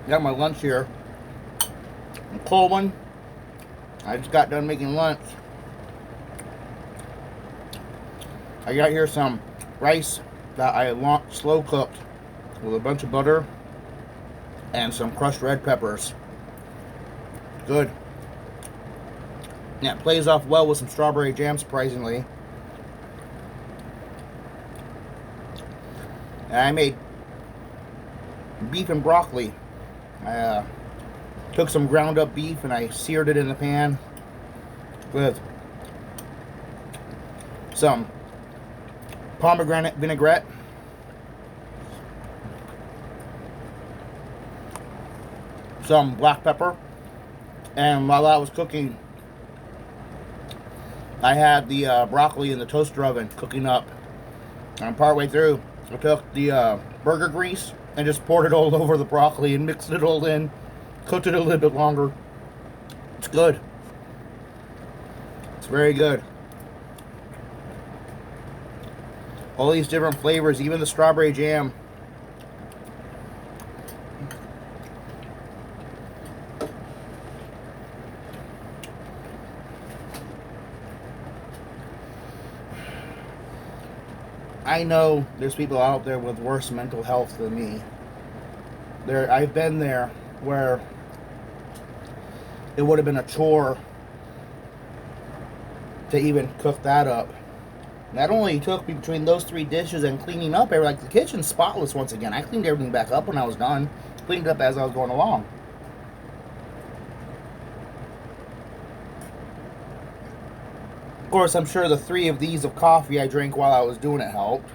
Got my lunch here. I'm Colwen. I just got done making lunch. I got here some rice that I slow cooked with a bunch of butter and some crushed red peppers. Good. Yeah, it plays off well with some strawberry jam, surprisingly. And I made beef and broccoli. I took some ground up beef and I seared it in the pan with some pomegranate vinaigrette, some black pepper, and while I was cooking, I had the broccoli in the toaster oven cooking up. And partway through, I took the burger grease and just poured it all over the broccoli and mixed it all in, cooked it a little bit longer. It's good. It's very good. All these different flavors, even the strawberry jam. I know there's people out there with worse mental health than me. I've been there where it would have been a chore to even cook that up. That only took me between those three dishes and cleaning up. Like the kitchen's spotless once again. I cleaned everything back up when I was done. Cleaned it up as I was going along. Of course, I'm sure the 3 of these of coffee I drank while I was doing it helped.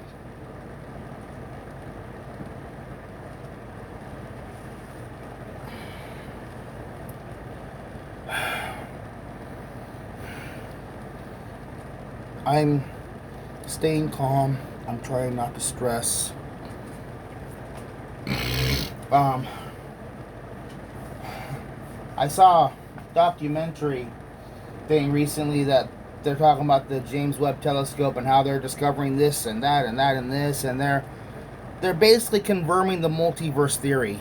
I'm staying calm. I'm trying not to stress. I saw a documentary thing recently that they're talking about the James Webb Telescope and how they're discovering this and that and that and this, and they're basically confirming the multiverse theory.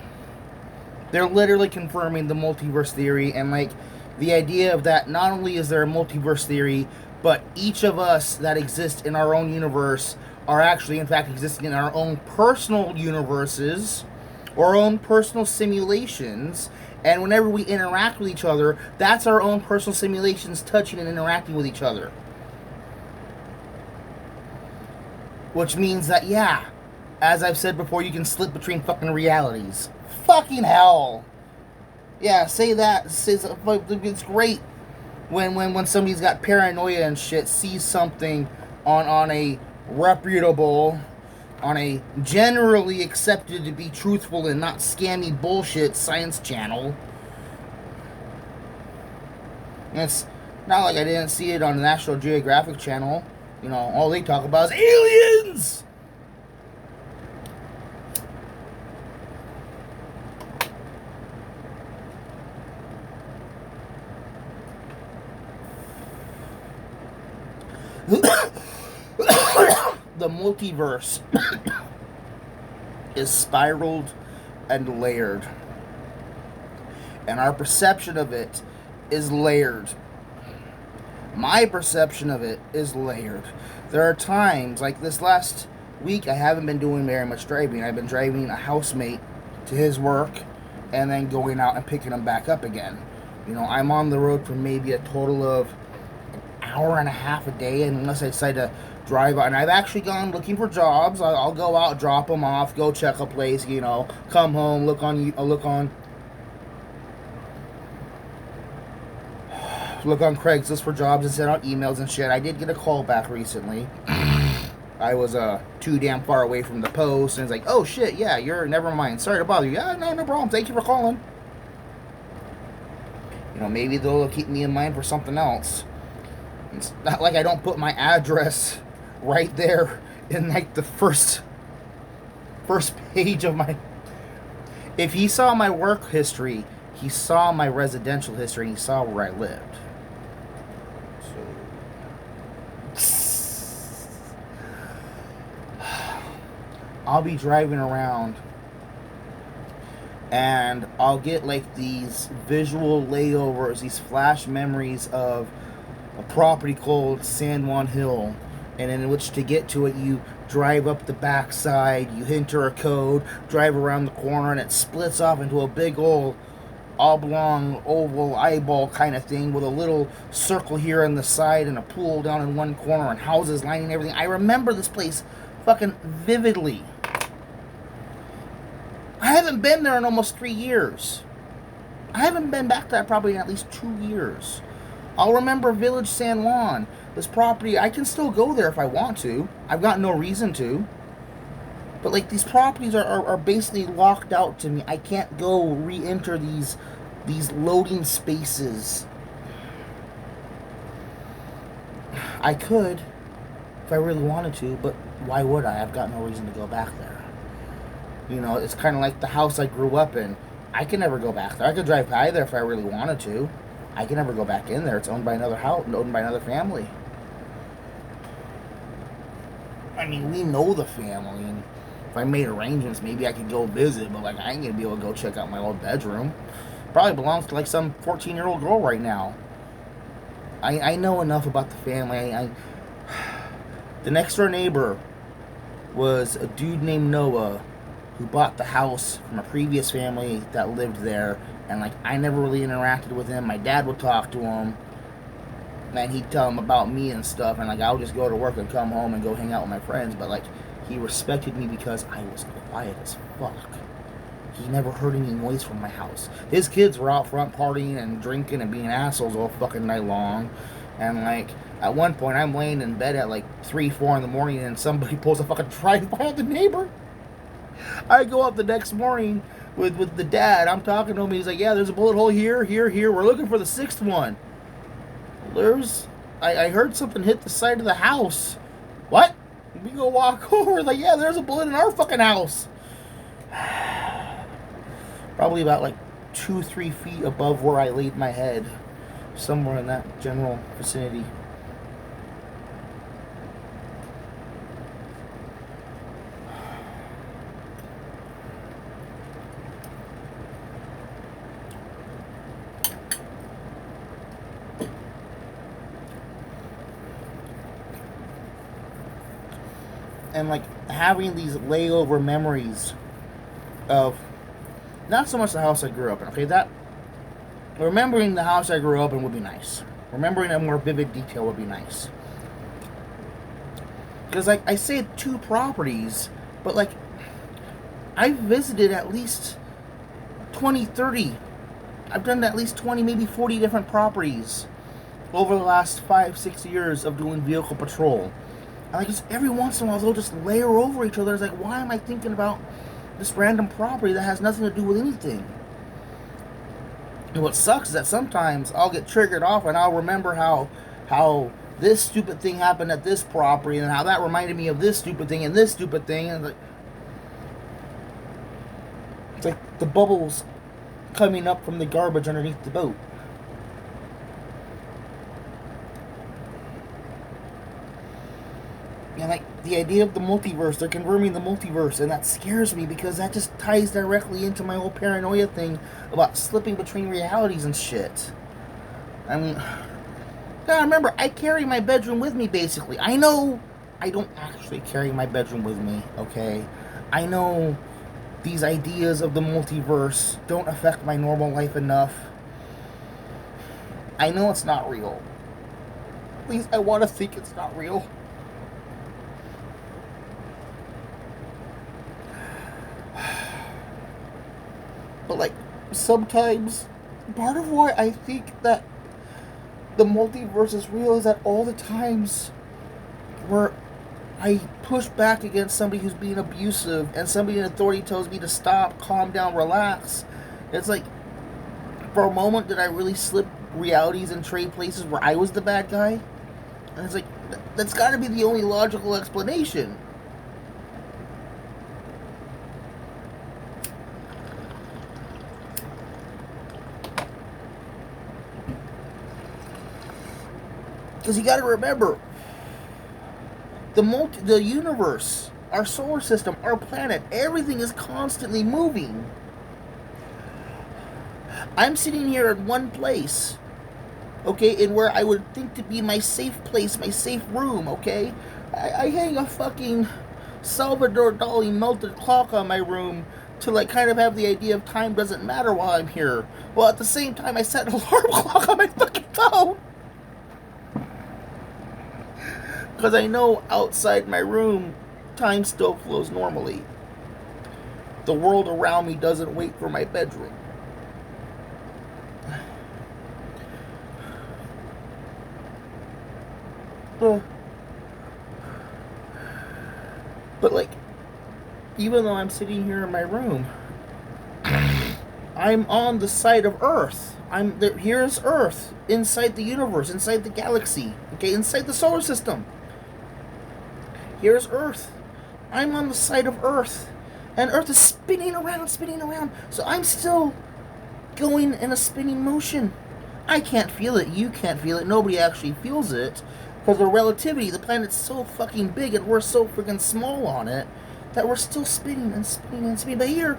They're literally confirming the multiverse theory, and like the idea of that not only is there a multiverse theory, but each of us that exist in our own universe are actually in fact existing in our own personal universes, or our own personal simulations, and whenever we interact with each other, that's our own personal simulations touching and interacting with each other. Which means that, yeah, as I've said before, you can slip between fucking realities. Fucking hell. Yeah, say that. It's great when somebody's got paranoia and shit, sees something on a reputable, on a generally accepted to be truthful and not scammy bullshit science channel. And it's not like I didn't see it on the National Geographic channel. You know, all they talk about is aliens! The multiverse is spiraled and layered, and our perception of it is layered. My perception of it is layered. There are times, like this last week, I haven't been doing very much driving. I've been driving a housemate to his work and then going out and picking him back up again. You know, I'm on the road for maybe a total of an hour and a half a day, unless I decide to drive out. And I've actually gone looking for jobs. I'll go out, drop them off, go check a place, you know, come home, look on Craigslist for jobs and send out emails and shit. I did get a call back recently. I was too damn far away from the post, and it's like, oh shit, yeah, never mind. Sorry to bother you. Yeah, no problem. Thank you for calling. You know, maybe they'll keep me in mind for something else. It's not like I don't put my address right there in like the first page of my. If he saw my work history, he saw my residential history, and he saw where I lived. I'll be driving around and I'll get like these visual layovers, these flash memories of a property called San Juan Hill, and in which to get to it, you drive up the backside, you enter a code, drive around the corner, and it splits off into a big old oblong, oval, eyeball kind of thing with a little circle here on the side and a pool down in one corner and houses lining everything. I remember this place fucking vividly. I haven't been there in almost 3 years. I haven't been back there probably in at least 2 years. I'll remember Village San Juan. This property, I can still go there if I want to. I've got no reason to. But like these properties are basically locked out to me. I can't go re-enter these loading spaces. I could if I really wanted to, but why would I? I've got no reason to go back there. You know, it's kind of like the house I grew up in. I can never go back there. I could drive by there if I really wanted to. I can never go back in there. It's owned by another house, owned by another family. I mean, we know the family, and if I made arrangements, maybe I could go visit, but like I ain't gonna be able to go check out my old bedroom. Probably belongs to like some 14-year-old girl right now. I know enough about the family. The next door neighbor was a dude named Noah who bought the house from a previous family that lived there, and like I never really interacted with him. My dad would talk to him, and he'd tell him about me and stuff, and like I would just go to work and come home and go hang out with my friends, but like he respected me because I was quiet as fuck. He never heard any noise from my house. His kids were out front partying and drinking and being assholes all fucking night long, and like at one point I'm laying in bed at like 3, 4 in the morning and somebody pulls a fucking drive-by on the neighbor. I go up the next morning with the dad. I'm talking to him. He's like, yeah, there's a bullet hole here, here, here. We're looking for the 6th one. I heard something hit the side of the house. What? We go walk over. Like, yeah, there's a bullet in our fucking house. Probably about like 2, 3 feet above where I laid my head. Somewhere in that general vicinity. And like having these layover memories of not so much the house I grew up in. Okay, that remembering the house I grew up in would be nice. Remembering a more vivid detail would be nice. Because like I say 2 properties, but like I've visited at least 20, 30. I've done at least 20, maybe 40 different properties over the last 5, 6 years of doing vehicle patrol. And like just every once in a while they'll just layer over each other. It's like, why am I thinking about this random property that has nothing to do with anything? And what sucks is that sometimes I'll get triggered off and I'll remember how this stupid thing happened at this property and how that reminded me of this stupid thing and this stupid thing. And it's like the bubbles coming up from the garbage underneath the boat. And like the idea of the multiverse, they're confirming the multiverse, and that scares me because that just ties directly into my whole paranoia thing about slipping between realities and shit. I mean, now remember, I carry my bedroom with me basically. I know I don't actually carry my bedroom with me, okay? I know these ideas of the multiverse don't affect my normal life enough. I know it's not real. At least I want to think it's not real. But like, sometimes, part of why I think that the multiverse is real is that all the times where I push back against somebody who's being abusive and somebody in authority tells me to stop, calm down, relax, it's like, for a moment, did I really slip realities and trade places where I was the bad guy? And it's like, that's got to be the only logical explanation. Because you got to remember, the universe, our solar system, our planet, everything is constantly moving. I'm sitting here in one place, okay, in where I would think to be my safe place, my safe room, okay? I hang a fucking Salvador Dali melted clock on my room to like kind of have the idea of time doesn't matter while I'm here. Well, at the same time, I set an alarm clock on my fucking phone. Because I know outside my room, time still flows normally. The world around me doesn't wait for my bedroom. But like, even though I'm sitting here in my room, I'm on the side of Earth. Here's Earth inside the universe, inside the galaxy, okay, inside the solar system. Here's Earth. I'm on the side of Earth, and Earth is spinning around, spinning around. So I'm still going in a spinning motion. I can't feel it. You can't feel it. Nobody actually feels it. Because of relativity, the planet's so fucking big and we're so freaking small on it that we're still spinning and spinning and spinning. But here,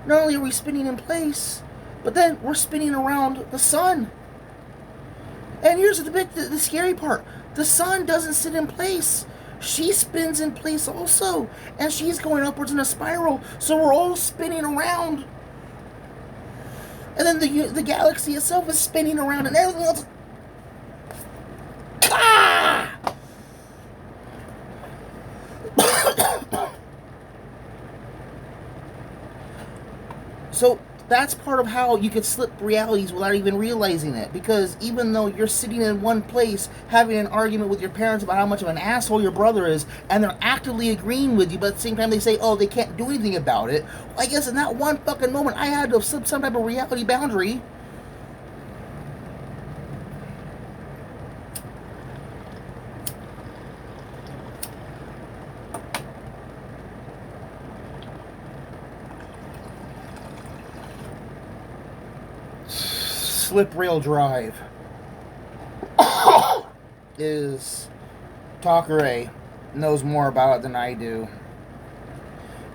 not only are we spinning in place, but then we're spinning around the sun. And here's the scary part. The sun doesn't sit in place. She spins in place also. And she's going upwards in a spiral. So we're all spinning around. And then the galaxy itself is spinning around and everything else. Ah! So that's part of how you could slip realities without even realizing it. Because even though you're sitting in one place having an argument with your parents about how much of an asshole your brother is, and they're actively agreeing with you, but at the same time they say, oh, they can't do anything about it. Well, I guess in that one fucking moment I had to slip some type of reality boundary. Slip rail drive is Takare knows more about it than I do,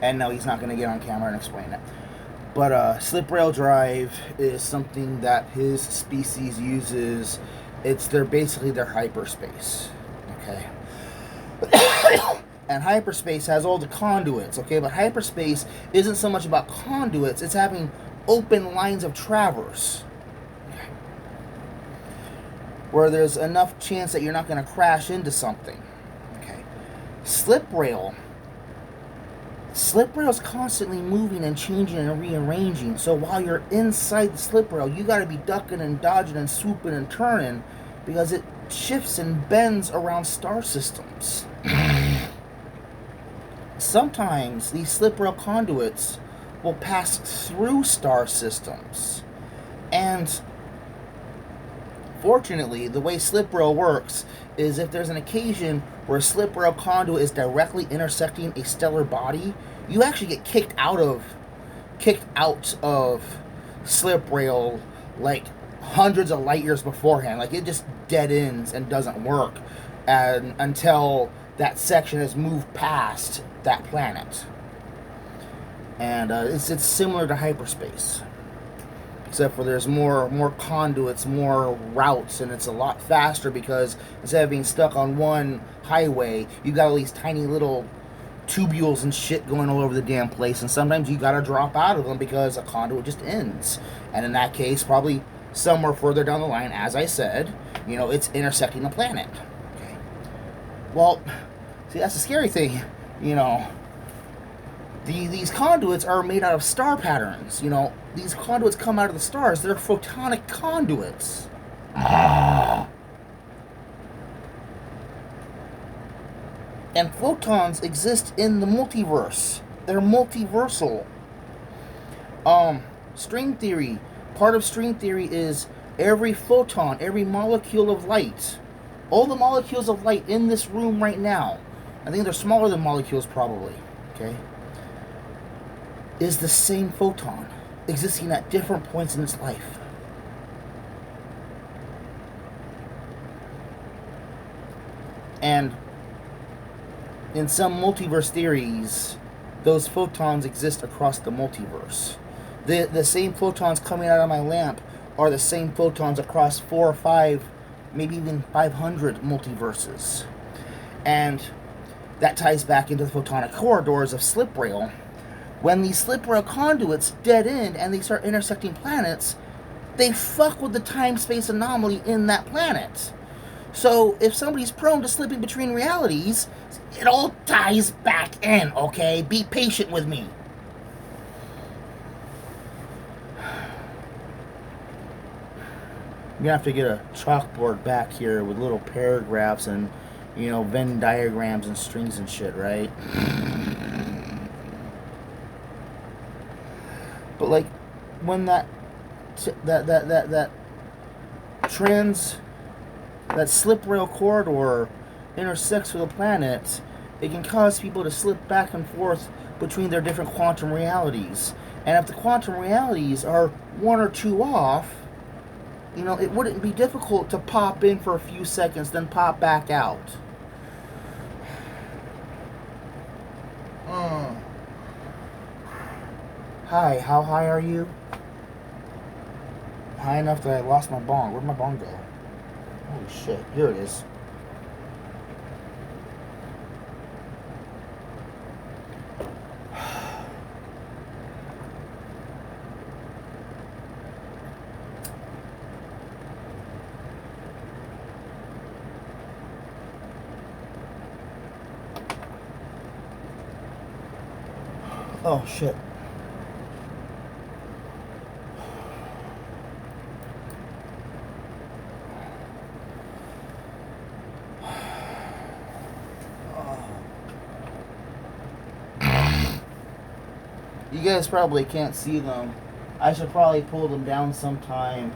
and no, he's not going to get on camera and explain it. But slip rail drive is something that his species uses. It's basically their hyperspace, okay. And hyperspace has all the conduits, okay. But hyperspace isn't so much about conduits; it's having open lines of traverse, where there's enough chance that you're not going to crash into something. Okay. Slip rail is constantly moving and changing and rearranging. So while you're inside the slip rail, you got to be ducking and dodging and swooping and turning because it shifts and bends around star systems. Sometimes these slip rail conduits will pass through star systems. And fortunately, the way slip rail works is if there's an occasion where a slip rail conduit is directly intersecting a stellar body, you actually get kicked out of slip rail like hundreds of light years beforehand. Like it just dead ends and doesn't work until that section has moved past that planet. And it's similar to hyperspace. Except for there's more conduits, more routes, and it's a lot faster because instead of being stuck on one highway, you got all these tiny little tubules and shit going all over the damn place, and sometimes you gotta drop out of them because a conduit just ends. And in that case, probably somewhere further down the line, as I said, it's intersecting a planet. Okay. Well, see, that's the scary thing, These conduits are made out of star patterns. These conduits come out of the stars. They're photonic conduits. And photons exist in the multiverse. They're multiversal. String theory. Part of string theory is every photon, every molecule of light, all the molecules of light in this room right now, I think they're smaller than molecules probably, okay, is the same photon existing at different points in its life. And in some multiverse theories, those photons exist across the multiverse. The same photons coming out of my lamp are the same photons across 4 or 5, maybe even 500 multiverses. And that ties back into the photonic corridors of slip rail. When these slip rail conduits dead end and they start intersecting planets, they fuck with the time-space anomaly in that planet. So if somebody's prone to slipping between realities, it all ties back in, okay? Be patient with me. You're gonna have to get a chalkboard back here with little paragraphs and, you know, Venn diagrams and strings and shit, right? But like, when that slip rail corridor intersects with a planet, it can cause people to slip back and forth between their different quantum realities. And if the quantum realities are 1 or 2 off, you know, it wouldn't be difficult to pop in for a few seconds, then pop back out. Hi, how high are you? High enough that I lost my bong. Where'd my bong go? Holy shit, here it is. Oh shit. You guys probably can't see them. I should probably pull them down sometime.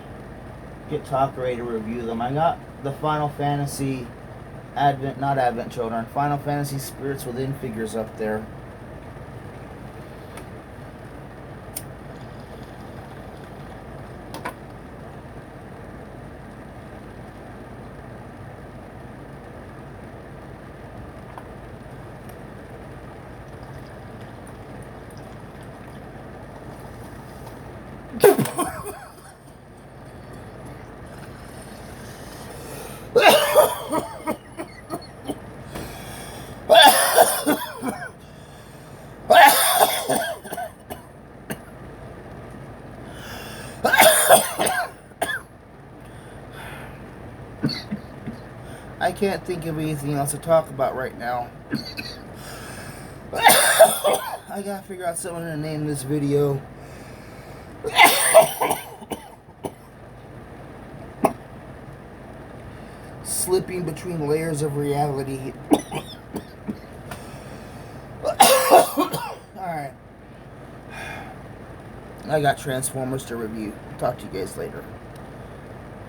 Get Talk Ray to review them. I got the Final Fantasy Advent Children. Final Fantasy Spirits Within figures up there. I can't think of anything else to talk about right now. I gotta figure out something to name this video. Slipping between layers of reality. Alright. I got Transformers to review. Talk to you guys later.